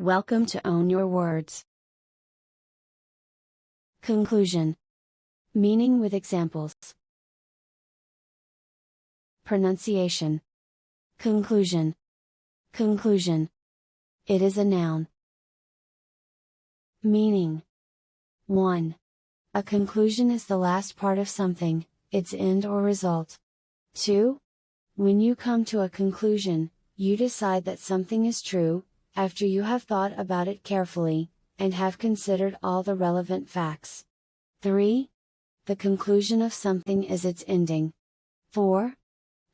Welcome to Own Your Words. Conclusion. Meaning with examples. Pronunciation. Conclusion. Conclusion. It is a noun. Meaning. 1. A conclusion is the last part of something, its end or result. 2. When you come to a conclusion, you decide that something is true, after you have thought about it carefully, and have considered all the relevant facts. 3. The conclusion of something is its ending. 4.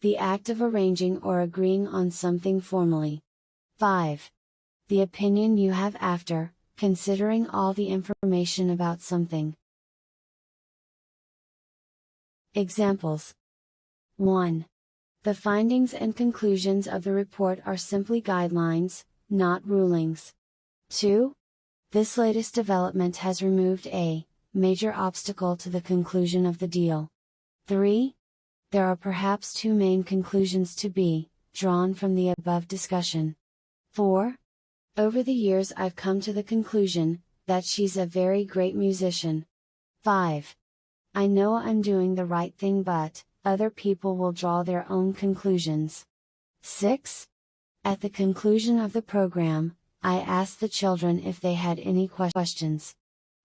The act of arranging or agreeing on something formally. 5. The opinion you have after, considering all the information about something. Examples. 1. The findings and conclusions of the report are simply guidelines, not rulings. 2. This latest development has removed a major obstacle to the conclusion of the deal. 3. There are perhaps two main conclusions to be drawn from the above discussion. 4. Over the years I've come to the conclusion that she's a very great musician. 5. I know I'm doing the right thing, but other people will draw their own conclusions. 6. At the conclusion of the program, I asked the children if they had any questions.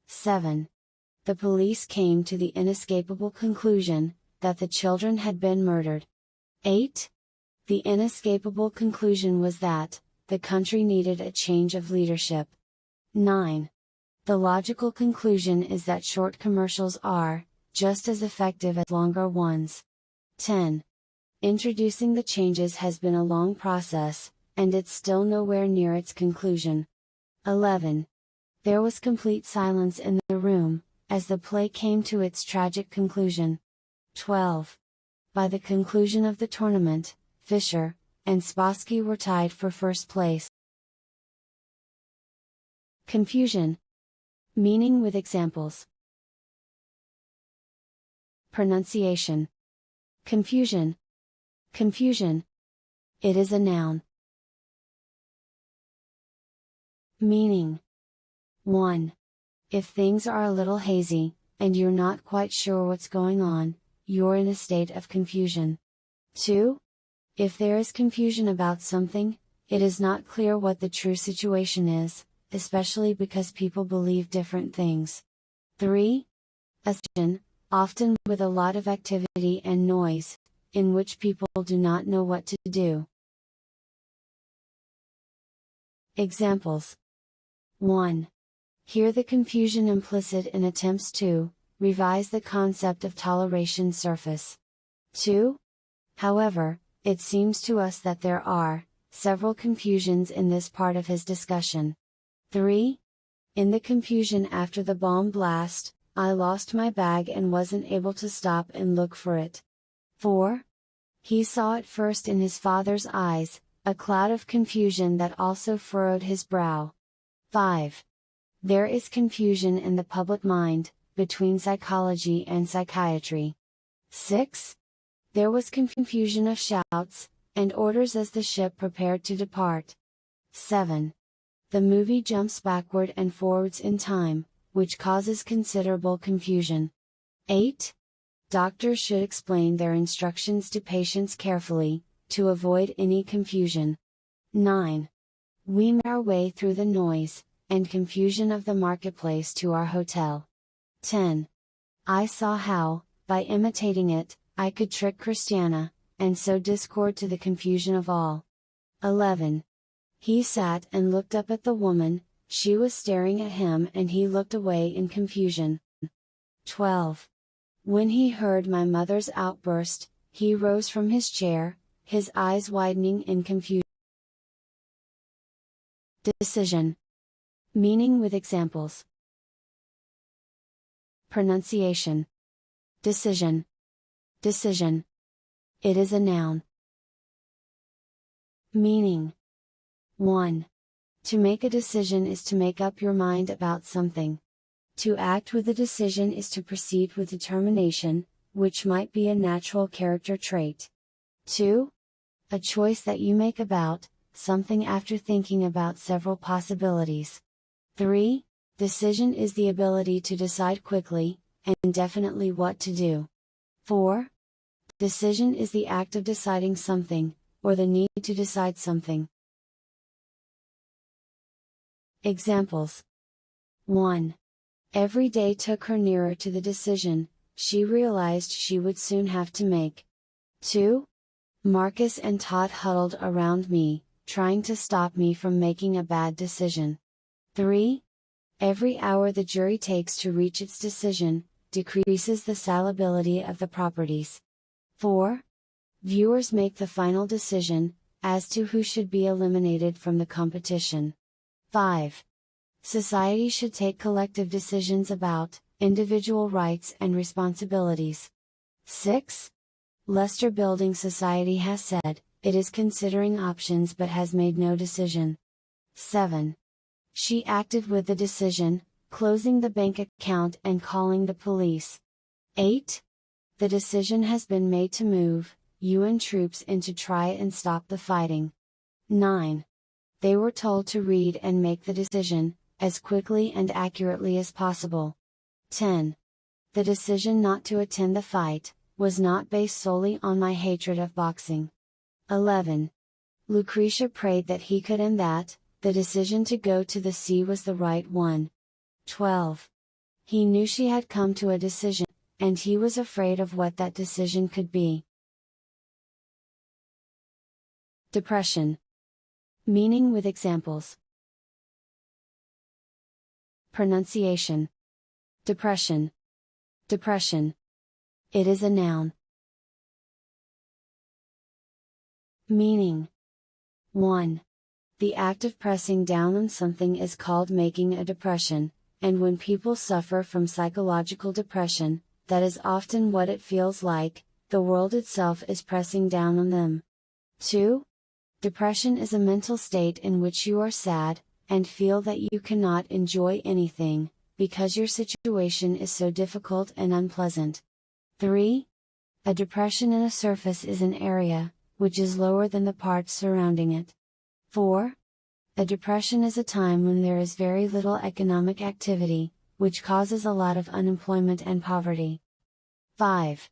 7. The police came to the inescapable conclusion that the children had been murdered. 8. The inescapable conclusion was that the country needed a change of leadership. 9. The logical conclusion is that short commercials are just as effective as longer ones. 10. Introducing the changes has been a long process, and it's still nowhere near its conclusion. 11. There was complete silence in the room, as the play came to its tragic conclusion. 12. By the conclusion of the tournament, Fischer and Spassky were tied for first place. Confusion. Meaning with examples. Pronunciation. Confusion. Confusion. It is a noun. Meaning. 1. If things are a little hazy, and you're not quite sure what's going on, you're in a state of confusion. 2. If there is confusion about something, it is not clear what the true situation is, especially because people believe different things. 3. A situation, often with a lot of activity and noise, in which people do not know what to do. Examples. 1. Here the confusion implicit in attempts to revise the concept of toleration surface. 2. However, it seems to us that there are several confusions in this part of his discussion. 3. In the confusion after the bomb blast, I lost my bag and wasn't able to stop and look for it. 4. He saw at first in his father's eyes a cloud of confusion that also furrowed his brow. 5. There is confusion in the public mind, between psychology and psychiatry. 6. There was confusion of shouts and orders as the ship prepared to depart. 7. The movie jumps backward and forwards in time, which causes considerable confusion. 8. Doctors should explain their instructions to patients carefully, to avoid any confusion. 9. We made our way through the noise and confusion of the marketplace to our hotel. 10. I saw how, by imitating it, I could trick Christiana, and sow discord to the confusion of all. 11. He sat and looked up at the woman, she was staring at him and he looked away in confusion. 12. When he heard my mother's outburst, he rose from his chair, his eyes widening in confusion. Decision. Meaning with examples. Pronunciation. Decision. Decision. It is a noun. Meaning. 1. To make a decision is to make up your mind about something. To act with a decision is to proceed with determination, which might be a natural character trait. 2. A choice that you make about something after thinking about several possibilities. 3. Decision is the ability to decide quickly, and definitely what to do. 4. Decision is the act of deciding something, or the need to decide something. Examples. 1. Every day took her nearer to the decision she realized she would soon have to make. 2. Marcus and Todd huddled around me, trying to stop me from making a bad decision. 3. Every hour the jury takes to reach its decision, decreases the salability of the properties. 4. Viewers make the final decision, as to who should be eliminated from the competition. 5. Society should take collective decisions about individual rights and responsibilities. 6. Leicester Building Society has said, it is considering options but has made no decision. 7. She acted with the decision, closing the bank account and calling the police. 8. The decision has been made to move UN troops in to try and stop the fighting. 9. They were told to read and make the decision, as quickly and accurately as possible. 10. The decision not to attend the fight, was not based solely on my hatred of boxing. 11. Lucretia prayed that he could and that, the decision to go to the sea was the right one. 12. He knew she had come to a decision, and he was afraid of what that decision could be. Depression. Meaning with examples. Pronunciation. Depression. Depression. It is a noun. Meaning. 1. The act of pressing down on something is called making a depression, and when people suffer from psychological depression, that is often what it feels like, the world itself is pressing down on them. 2. Depression is a mental state in which you are sad, and feel that you cannot enjoy anything, because your situation is so difficult and unpleasant. 3. A depression in a surface is an area, which is lower than the parts surrounding it. 4. A depression is a time when there is very little economic activity, which causes a lot of unemployment and poverty. 5.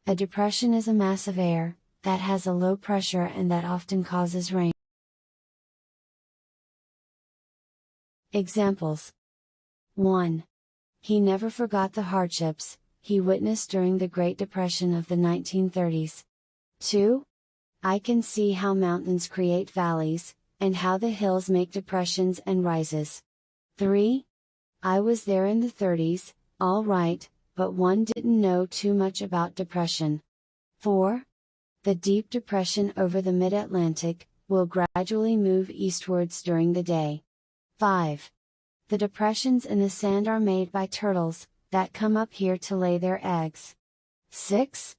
A depression is a mass of air, that has a low pressure and that often causes rain. Examples. 1. He never forgot the hardships he witnessed during the Great Depression of the 1930s. 2. I can see how mountains create valleys, and how the hills make depressions and rises. 3. I was there in the 30s, all right, but one didn't know too much about depression. 4. The deep depression over the mid-Atlantic will gradually move eastwards during the day. 5. The depressions in the sand are made by turtles, that come up here to lay their eggs. 6.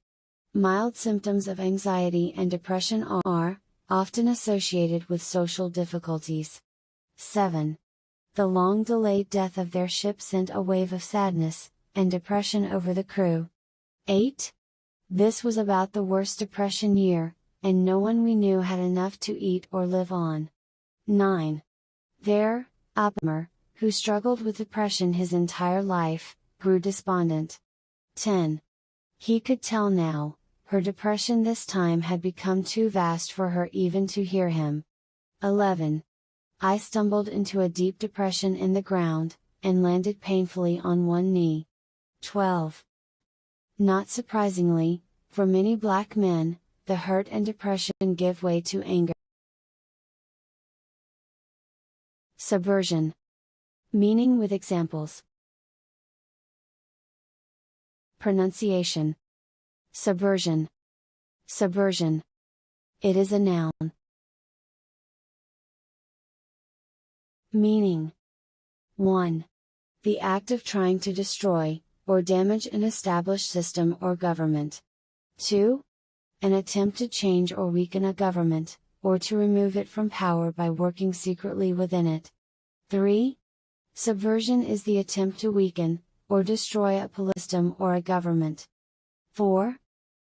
Mild symptoms of anxiety and depression are, often associated with social difficulties. 7. The long delayed death of their ship sent a wave of sadness, and depression over the crew. 8. This was about the worst depression year, and no one we knew had enough to eat or live on. 9. There, Oppenheimer, who struggled with depression his entire life, grew despondent. 10. He could tell now, her depression this time had become too vast for her even to hear him. 11. I stumbled into a deep depression in the ground, and landed painfully on one knee. 12. Not surprisingly, for many black men, the hurt and depression give way to anger. Subversion. Meaning with examples. Pronunciation. Subversion. Subversion. It is a noun. Meaning. 1. The act of trying to destroy, or damage an established system or government. 2. An attempt to change or weaken a government, or to remove it from power by working secretly within it. 3. Subversion is the attempt to weaken, or destroy a system or a government. 4.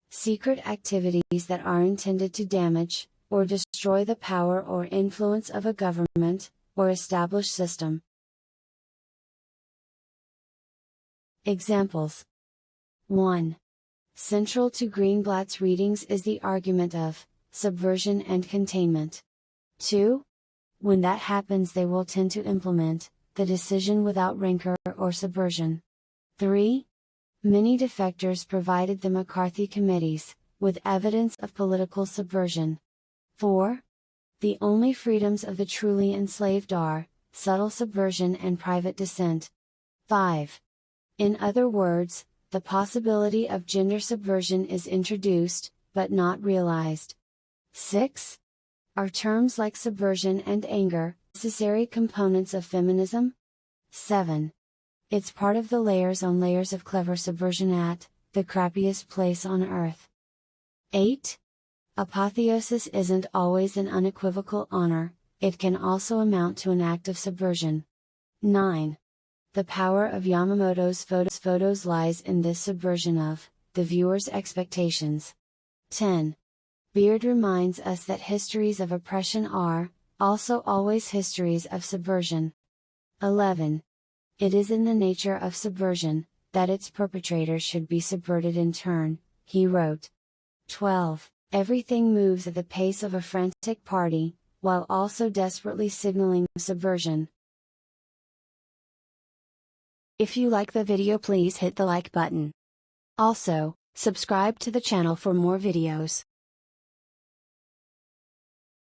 Secret activities that are intended to damage, or destroy the power or influence of a government, or established system. Examples. 1. Central to Greenblatt's readings is the argument of subversion and containment. 2. When that happens, they will tend to implement the decision without rancor or subversion. 3. Many defectors provided the McCarthy committees with evidence of political subversion. 4. The only freedoms of the truly enslaved are subtle subversion and private dissent. 5. In other words, the possibility of gender subversion is introduced, but not realized. 6. Are terms like subversion and anger necessary components of feminism? 7. It's part of the layers on layers of clever subversion at the crappiest place on earth. 8. Apotheosis isn't always an unequivocal honor, it can also amount to an act of subversion. 9. The power of Yamamoto's photos lies in this subversion of the viewer's expectations. 10. Beard reminds us that histories of oppression are also always histories of subversion. 11. It is in the nature of subversion that its perpetrators should be subverted in turn, he wrote. 12. Everything moves at the pace of a frantic party, while also desperately signaling subversion. If you like the video, please hit the like button. Also, subscribe to the channel for more videos.